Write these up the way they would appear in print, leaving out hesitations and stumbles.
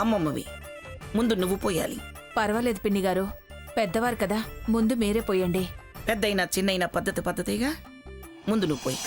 అమ్మమ్మవి. ముందు నువ్వు పోయాలి. పర్వాలేదు పిన్ని గారు, పెద్దవారు కదా, ముందు మీరే పోయండి. పెద్దయినా చిన్నైనా పద్ధతిగా. ముందు నువ్వు పోయి.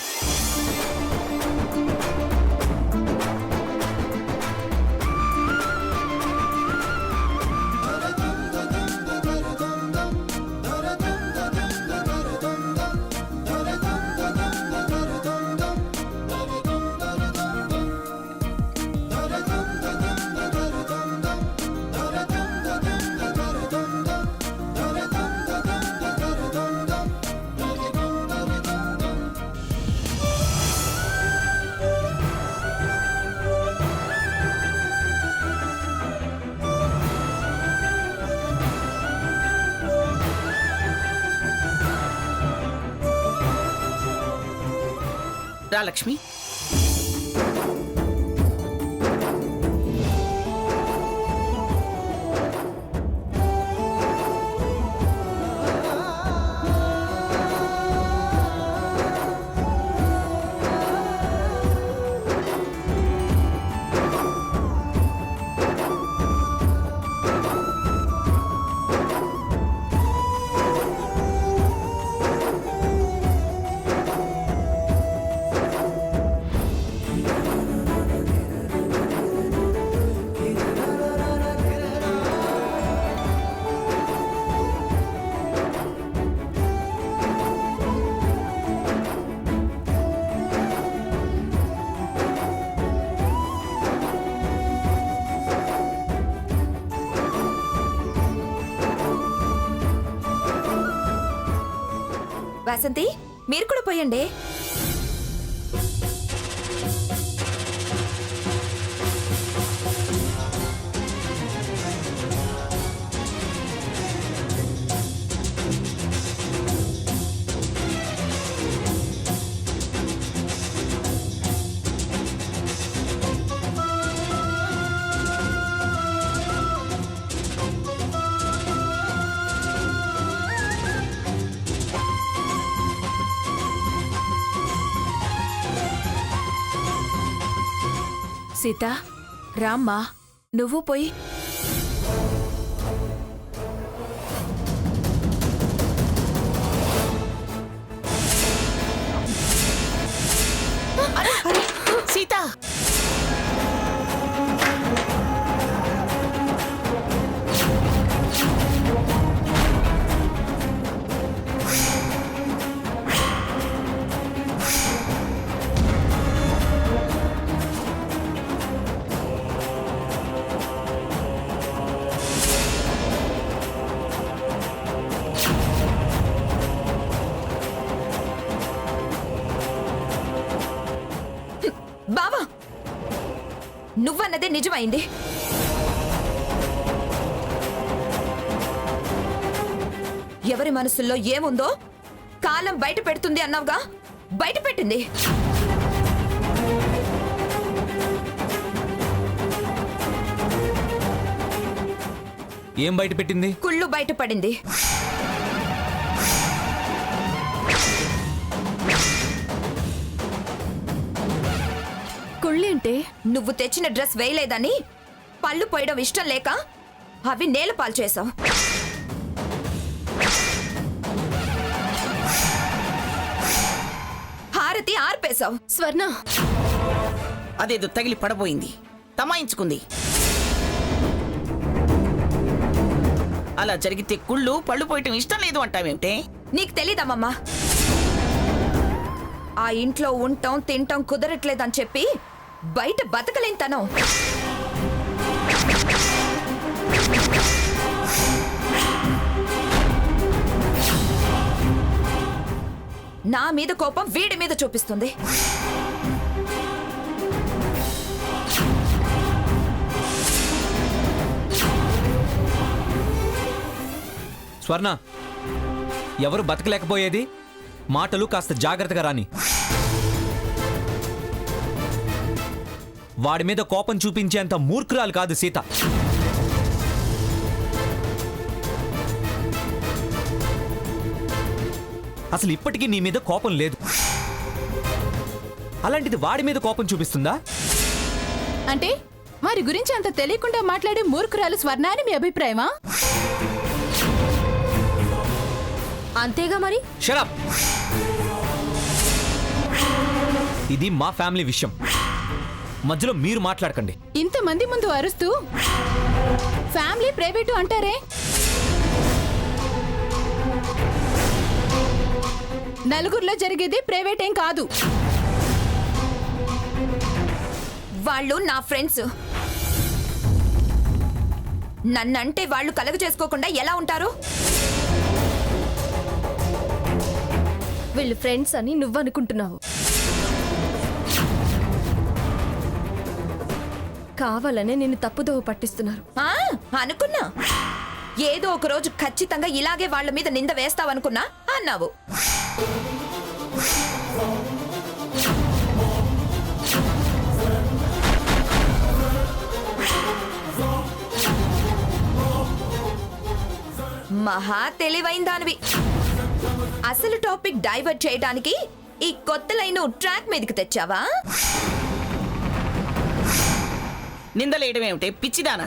రా లక్ష్మి. వాసంతి, మీరు కూడా పోయండి. సీత, రామ్మా, నువ్వు పోయి. సీత, బావా, నువ్వన్నదే నిజమైంది. ఎవరి మనసుల్లో ఏముందో కాలం బయట పెడుతుంది అన్నావుగా, బయట పెట్టింది. ఏం బయట పెట్టింది? కుళ్ళు బయటపడింది. కుళ్ళేంటే? నువ్వు తెచ్చిన డ్రెస్ వేయలేదని పళ్ళు పోయడం ఇష్టం లేక అవి నేల పాలు చేసావు. హారతి ఆర్పేశావు. స్వర్ణ, అదేదో తగిలి పడబోయింది, తమాయించుకుంది. అలా జరిగితే కుళ్ళు పళ్ళు పోయటం ఇష్టం లేదు అంటావేమిటే? నీకు తెలీదమ్మమ్మా, ఆ ఇంట్లో ఉండటం తింటం కుదరట్లేదని చెప్పి బయట బతకలేని తనం. నా మీద కోపం వీడి మీద చూపిస్తుంది. స్వర్ణ, ఎవరు బతకలేకపోయేది? మాటలు కాస్త జాగ్రత్తగా రాని. వాడి మీద కోపం చూపించేంత మూర్ఖురాలు కాదు సీత. అసలు ఇప్పటికీ నీ మీద కోపం లేదు, అలాంటిది వాడి మీద కోపం చూపిస్తుందా? అంటే వారి గురించి అంత తెలియకుండా మాట్లాడే మూర్ఖురాలు స్వర్ణ అని మీ అభిప్రాయమా? అంతేగా మరి. షరప్. ఇది మా ఫ్యామిలీ విషయం, మధ్యలో మీరు మాట్లాడకండి. ఇంతమంది ముందు అరుస్తూ ఫ్యామిలీ ప్రైవేటు అంటారే. నలుగురిలో జరిగేది ప్రైవేట్ ఏం కాదు. వాళ్ళు నా ఫ్రెండ్స్. నన్నంటే వాళ్ళు కలగ చేసుకోకుండా ఎలా ఉంటారు? వీళ్ళు ఫ్రెండ్స్ అని నువ్వనుకుంటున్నావు. కావాలనే నిన్ను తప్పుదోవ పట్టిస్తున్నారు. అనుకున్నా ఏదో ఒక రోజు ఖచ్చితంగా ఇలాగే వాళ్ళ మీద నింద వేస్తావనుకున్నా అన్నావు. మహా తెలివైన దానివి. అసలు టాపిక్ డైవర్ట్ చేయడానికి ఈ కొత్త లైన్ ట్రాక్ మీదకి తెచ్చావా? నిందలేయడమేమిటే పిచ్చిదానా?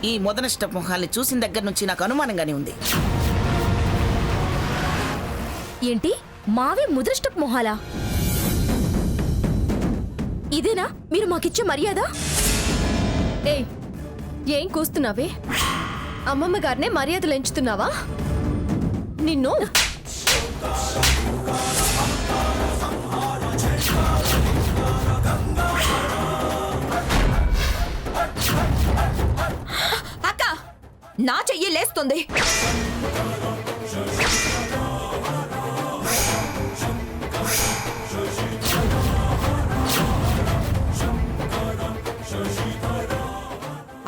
ఈ మొదనష్ట మొహాల్ని చూసిన దగ్గర నుంచి నాకు అనుమానంగానే ఉంది. ఏంటి మావే ముదృష్టపు మొహాలా? ఇదేనా మీరు మాకిచ్చే మర్యాద? ఏయ్, ఏం కూస్తున్నావే? అమ్మమ్మ గారినే మర్యాదలు ఎంచుతున్నావా? నిన్ను అక్క, నా చెయ్యి లేస్తుంది.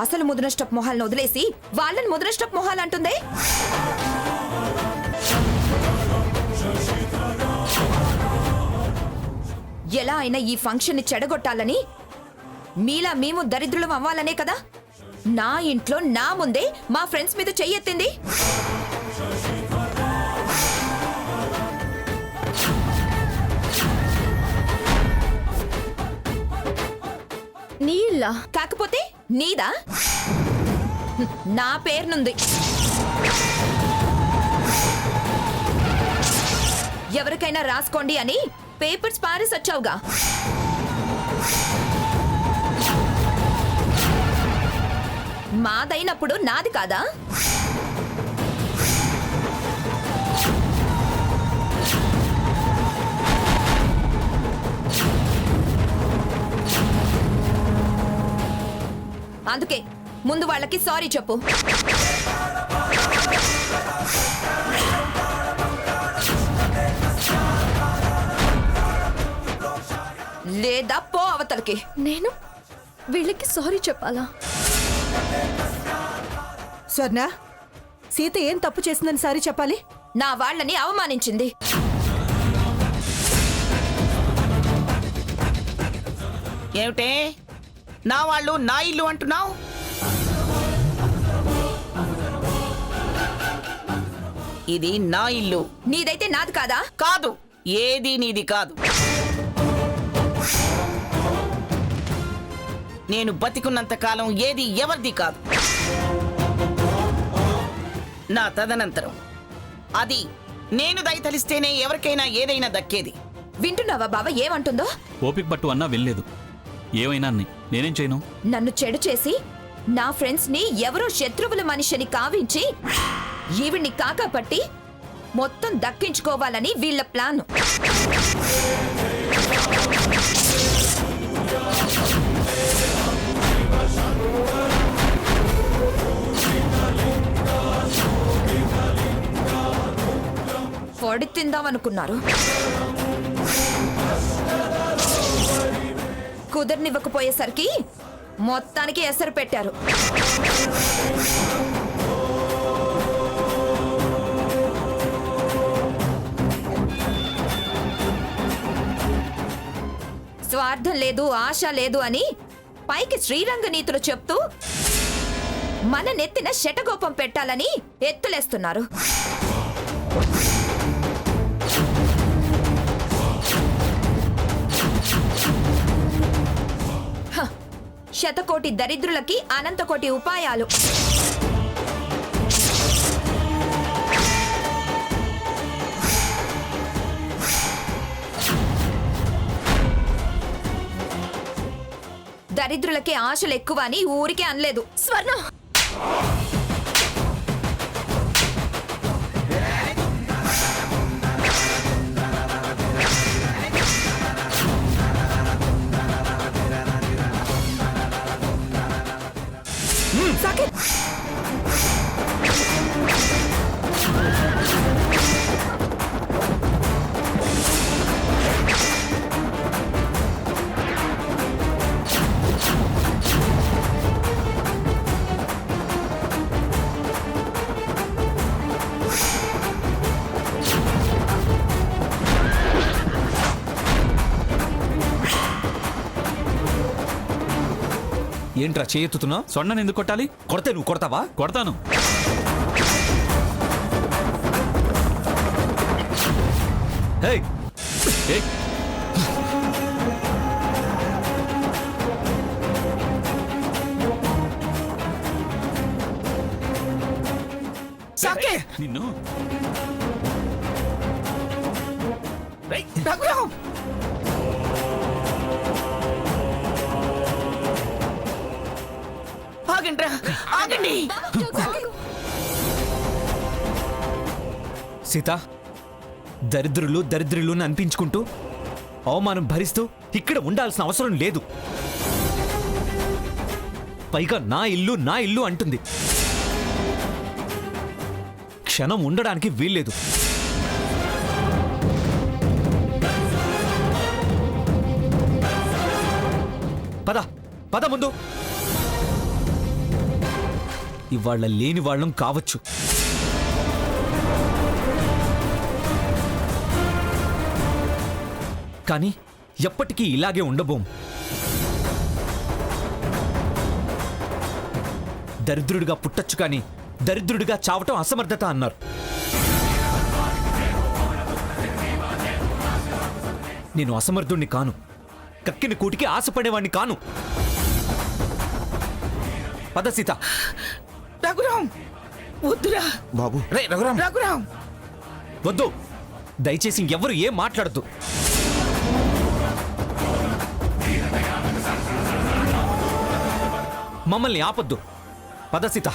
అసలు ముదనష్టపు మొహాలను వదిలేసి వాళ్ళని ముదనష్టపు మొహాలు అంటుంది. ఎలా అయినా ఈ ఫంక్షన్ ని చెడగొట్టాలని, మీలా మేము దరిద్రులం అవ్వాలనే కదా నా ఇంట్లో నా ముందే మా ఫ్రెండ్స్ మీద చెయ్యెత్తింది. నీళ్ళ కాకపోతే నీదా? నా పేరునుంది. ఎవరికైనా రాసుకోండి అని పేపర్స్ పారేసి వచ్చావుగా. మాదైనప్పుడు నాది కాదా? అందుకే ముందు వాళ్ళకి సారీ చెప్పు. లేదా పో అవతలకి. నేను వీళ్ళకి సారీ చెప్పాలా? స్వర్ణ, సీత ఏం తప్పు చేసిందని సారీ చెప్పాలి? నా వాళ్ళని అవమానించింది. ఏమిటే నా వాళ్ళు నా ఇల్లు అంటున్నావు? ఇది నా ఇల్లు. నీదైతే నాది కాదా? కాదు, ఏది నీది కాదు. నేను బతికున్నంత కాలం ఏది ఎవరిది కాదు. నా తదనంతరం అది నేను దయతలిస్తేనే ఎవరికైనా ఏదైనా దక్కేది. వింటున్నావా బావ ఏమంటుందో? ఓపిక పట్టు అన్నా వినలేదు. ఏమైనా అన్ని నేనేం చేయను. నన్ను చెడు చేసి నా ఫ్రెండ్స్ ని ఎవరో శత్రువుల మనిషిని కావించి ఈవిడ్ని కాకాపట్టి మొత్తం దక్కించుకోవాలని వీళ్ళ ప్లాను. పొడి తిందామనుకున్నారు, కుదరనివ్వకపోయేసరికి మొత్తానికి ఎసరు పెట్టారు. స్వార్థం లేదు, ఆశ లేదు అని పైకి శ్రీరంగ నీతులు చెప్తూ మన నెత్తిన శటగోపం పెట్టాలని ఎత్తులేస్తున్నారు. శతకోటి దరిద్రులకి అనంతకోటి ఉపాయాలు. దరిద్రులకి ఆశలు ఎక్కువ అని ఊరికే అనలేదు. స్వర్ణ సాకేత్, ఏంట్రా చేయెత్తుతున్నా? స్వర్ణని ఎందుకు కొట్టాలి? కొడితే నువ్వు కొడతావా? కొడతాను. హే, ఏయ్, సాకేత్! నిన్ను రఘురామ్! ఆగండ్రా, ఆగండి! సీత, దరిద్రులు దరిద్రులు అని అనిపించుకుంటూ అవమానం భరిస్తూ ఇక్కడ ఉండాల్సిన అవసరం లేదు. పైగా నా ఇల్లు అంటుంది. క్షణం ఉండడానికి వీల్లేదు. పద పద ముందు. ఇవాళ్ళ లేని వాళ్ళం కావచ్చు, కానీ ఎప్పటికీ ఇలాగే ఉండబోం. దరిద్రుడిగా పుట్టొచ్చు కానీ దరిద్రుడిగా చావటం అసమర్థత అన్నారు. నేను అసమర్థుణ్ణి కాను, కక్కిన కూటికి ఆశపడేవాణ్ణి కాను. పద సీత. రఘురామ్, వద్దురా బాబు. రే రఘురామ్, రఘురామ్! వద్దు, దయచేసి ఎవరు ఏం మాట్లాడద్దు. మమ్మల్ని ఆపొద్దు. పద సీత.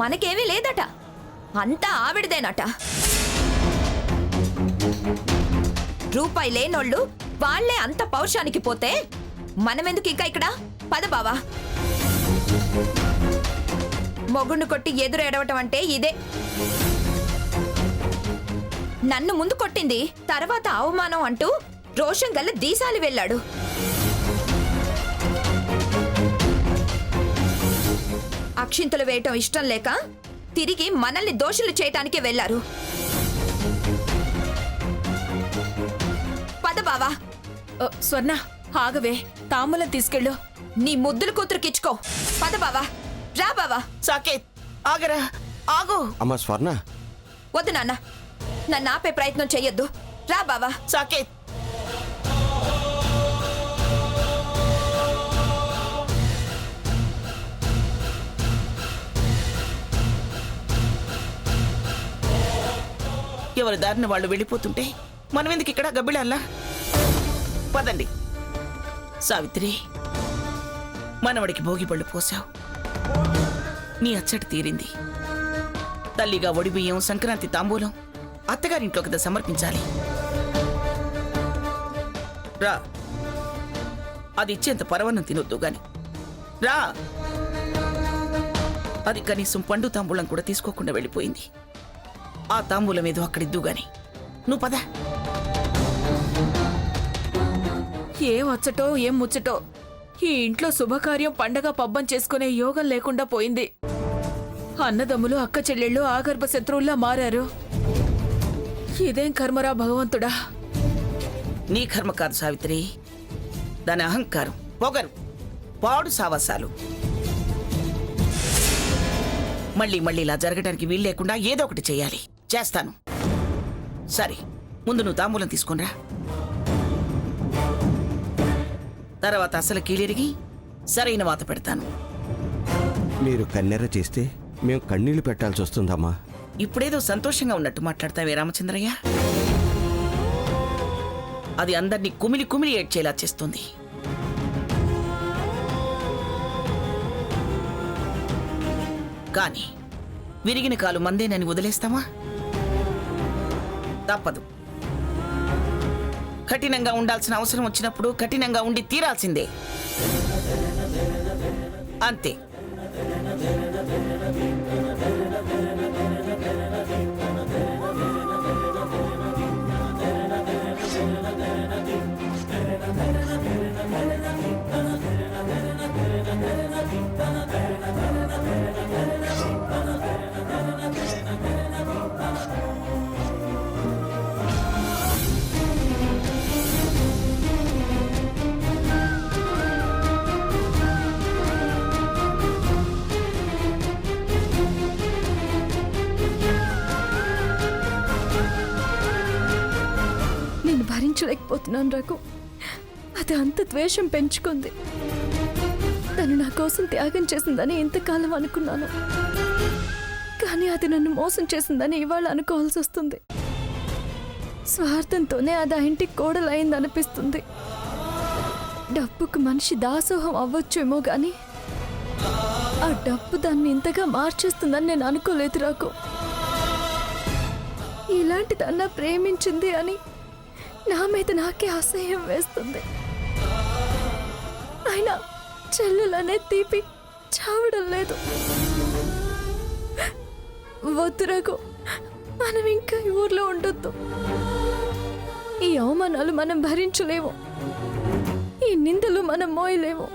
మనకేమీ లేదట, అంతా ఆవిడదేనట. రూపాయి లేనోళ్ళు వాళ్లే అంత పౌరుషానికి పోతే మనమెందుకు ఇంకా ఇక్కడ? పద బావా. మొగుణ్ణి కొట్టి ఎదురు ఎడవటం అంటే ఇదే. నన్ను ముందు కొట్టింది, తర్వాత అవమానం అంటూ రోషం గల్ల దీసాలి వెళ్ళాడు. అక్షింతలు వేయటం ఇష్టం లేక తిరిగి మనల్ని దోషులు చేయటానికి వెళ్లారు. పద బావా. ఓ, స్వర్ణ ఆగవే, తాంబూలం తీసుకెళ్ళు. నీ ముద్దులు కూతురుకిచ్చుకో. పద బావా, రా బావా. సాకేత్, ఆగరా, ఆగు! అమ్మ స్వర్ణ, వద్దు నాన్న, నన్ను ఆపే ప్రయత్నం చెయ్యొద్దు. రా బావా. సాకేత్! ఎవరి దారిన వాళ్ళు వెళ్ళిపోతుంటే మనం ఎందుకు ఇక్కడ గబ్బిళ్ళల్లా? పదండి. సావిత్రి, మనవడికి భోగి పళ్ళు పోసావు, నీ అచ్చటి తీరింది. తల్లిగా ఒడిబియ్యం, సంక్రాంతి తాంబూలం అత్తగారింట్లో కదా సమర్పించాలి. రా, అది ఇచ్చేంత పరవన్నం తినొద్దు గాని రా. అది కనీసం పండు తాంబూలం కూడా తీసుకోకుండా వెళ్ళిపోయింది. ఆ తాంబూలం ఏదో అక్కడిద్దు గాని నువ్వు పద. ఏం వచ్చటో ఏం ముచ్చటో, ఈ ఇంట్లో శుభకార్యం పండగ పబ్బం చేసుకునే యోగం లేకుండా పోయింది. అన్నదమ్ములు అక్క చెల్లెళ్ళు ఆగర్భ శత్రువుల్లా మారారు. ఇదేం కర్మరా భగవంతుడా. నీ కర్మ కాదు సావిత్రి, దాని అహంకారం, పొగరు, పాడు సావాసాలు. మళ్ళీ మళ్ళీ ఇలా జరగడానికి వీలు లేకుండా ఏదో ఒకటి చెయ్యాలి. చేస్తాను. సరే, ముందు నువ్వు తాంబూలం తీసుకునిరా. తర్వాత అసలు కీలిరిగి సరైన వాత పెడతాను. మీరు కన్నెర చేస్తే మేము కన్నీళ్లు పెట్టాల్సి వస్తుందమ్మా. ఇప్పుడేదో సంతోషంగా ఉన్నట్టు మాట్లాడతావే రామచంద్రయ్య. అది అందరినీ కుమిలి కుమిలి ఏడ్చేలా చేస్తుంది. కానీ విరిగిన కాలు మందేనని వదిలేస్తామా? తప్పదు. కఠినంగా ఉండాల్సిన అవసరం వచ్చినప్పుడు కఠినంగా ఉండి తీరాల్సిందే. అంతే. నేను భరించలేకపోతున్నాను రఘు. అది అంత ద్వేషం పెంచుకుంది. తను నా కోసం త్యాగం చేసిందని ఇంతకాలం అనుకున్నాను. కానీ అది నన్ను మోసం చేసిందని ఇవాళ అనుకోవాల్సి వస్తుంది. స్వార్థంతోనే అది ఆ ఇంటికి కోడలైందనిపిస్తుంది. డబ్బుకు మనిషి దాసోహం అవ్వచ్చేమో గాని ఆ డబ్బు దాన్ని ఇంతగా మార్చేస్తుందని నేను అనుకోలేదు రాకు. ఇలాంటి తన ప్రేమించింది అని నా మీద నాకే అసహ్యం వేస్తుంది. అయినా చెల్లెలనే తీపి చావడం లేదు. వద్దు రఘు, మనం ఇంకా ఈ ఊర్లో ఉండొద్దు. ఈ అవమానాలు మనం భరించలేము. ఈ నిందలు మనం మోయలేము.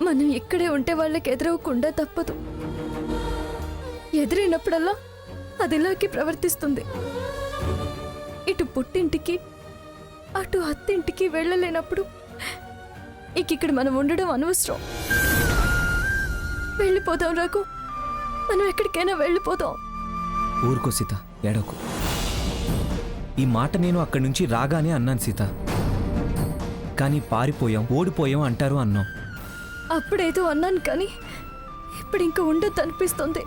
మనం ఇక్కడే ఉంటే వాళ్ళకి ఎదురవకుండా తప్పదు. ఎదురైనప్పుడల్లా అది ఇలాగే ప్రవర్తిస్తుంది. ఇటు పుట్టింటికి అటు అత్తింటికి వెళ్ళలేనప్పుడు ఇక్కడ మనం ఉండడం అనవసరం. వెళ్ళిపోదాం రఘు, మనం ఎక్కడికైనా వెళ్ళిపోదాం. ఊరుకో సీత, ఏడవకు. ఈ మాట నేను అక్కడి నుంచి రాగానే అన్నాను సీత. కానీ పారిపోయాం, ఓడిపోయాం అంటారు అన్నాం. అప్పుడేదో అన్నాను కానీ ఇప్పుడు ఇంకా ఉండొద్దు అనిపిస్తుంది.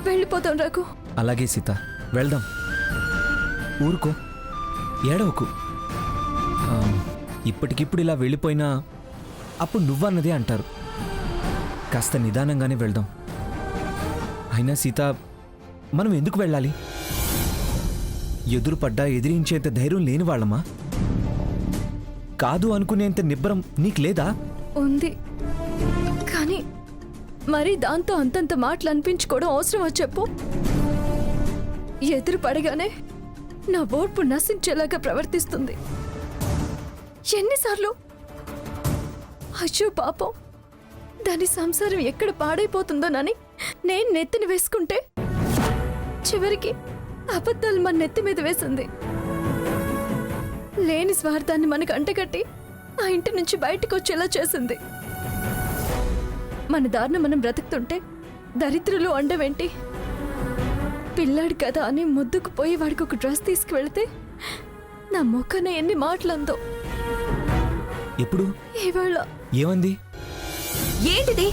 వెళ్ళిపోదాం రఘు. అలాగే సీత, వెళ్దాం. ఊరుకో, ఏడవకు. ఇప్పటికిప్పుడు ఇలా వెళ్ళిపోయినా అప్పుడు నువ్వన్నదే అంటారు. కాస్త నిదానంగానే వెళ్దాం. అయినా సీత, మనం ఎందుకు వెళ్ళాలి? ఎదురుపడ్డా ఎదిరించేంత ధైర్యం లేని వాళ్ళమా? కాదు అనుకునేంత నిబ్బరం నీకు లేదా? ఉంది, కానీ మరి దాంతో అంతంత మాటలు అనిపించుకోవడం అవసరమా చెప్పు? ఎదురు పడగానే నా ఓర్పు నశించేలాగా ప్రవర్తిస్తుంది. ఎన్నిసార్లు అయ్యో పాపం, దాని సంసారం ఎక్కడ పాడైపోతుందోనని నేను నెత్తిని వేసుకుంటే చివరికి అబద్ధాలు మన నెత్తి మీద వేసింది. లేని స్వార్థాన్ని మనకు అంటగట్టి ఆ ఇంటి నుంచి బయటకు వచ్చేలా చేసింది. మన దారిన మనం బ్రతుకుతుంటే దరిద్రులు అండవేంటి? పిల్లాడు కదా అని ముద్దుకు పోయి వాడికి ఒక డ్రెస్ తీసుకువెళితే నా మొక్కన ఎన్ని మాటలందో. ఎప్పుడు? ఇవాళ. ఏమంది? ఏంటిది?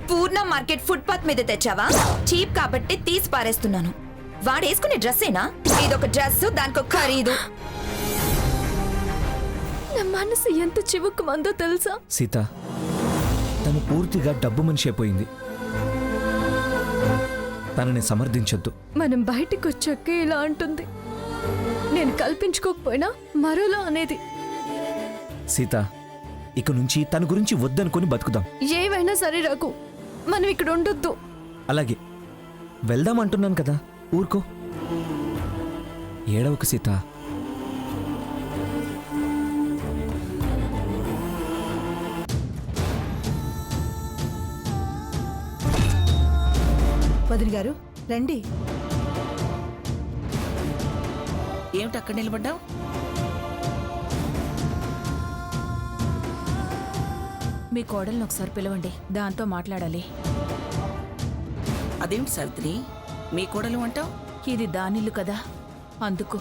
పూర్ణ మార్కెట్ ఫుట్పాత్ మీద తెచ్చావా? చీప్ కాబట్టి తీసి పారేస్తున్నాను. వాడేసుకునే డ్రెస్సేనా? ఇదొక డ్రెస్, దానికొక ఖరీదు. నా మనసు ఎంత చివుకు మందో తెలుసా? సీత, తను పూర్తిగా డబ్బు మనిషి అయిపోయింది. తనని సమర్థించొద్దు. మనం బయటికి వచ్చాక ఇలా అంటుంది. నేను కల్పించుకోకపోయినా మరోలా అనేది. సీత, ఇక నుంచి తన గురించి వద్దనుకొని బతుకుదాం. ఏవైనా సరే రఘు, మనం ఇక్కడ ఉండొద్దు. అలాగే వెళ్దాం అంటున్నాను కదా, ఊరుకో. ఏడవకు సీత. వదిలి గారు రండి. ఏమిటి అక్కడ నిలబడ్డావు? మీ కోడల్ని ఒకసారి పిలవండి, దాంతో మాట్లాడాలి. అదేమిటి సావిత్రి, మీ కోడలు అంటావు? ఇది దానిల్లు కదా, అందుకు.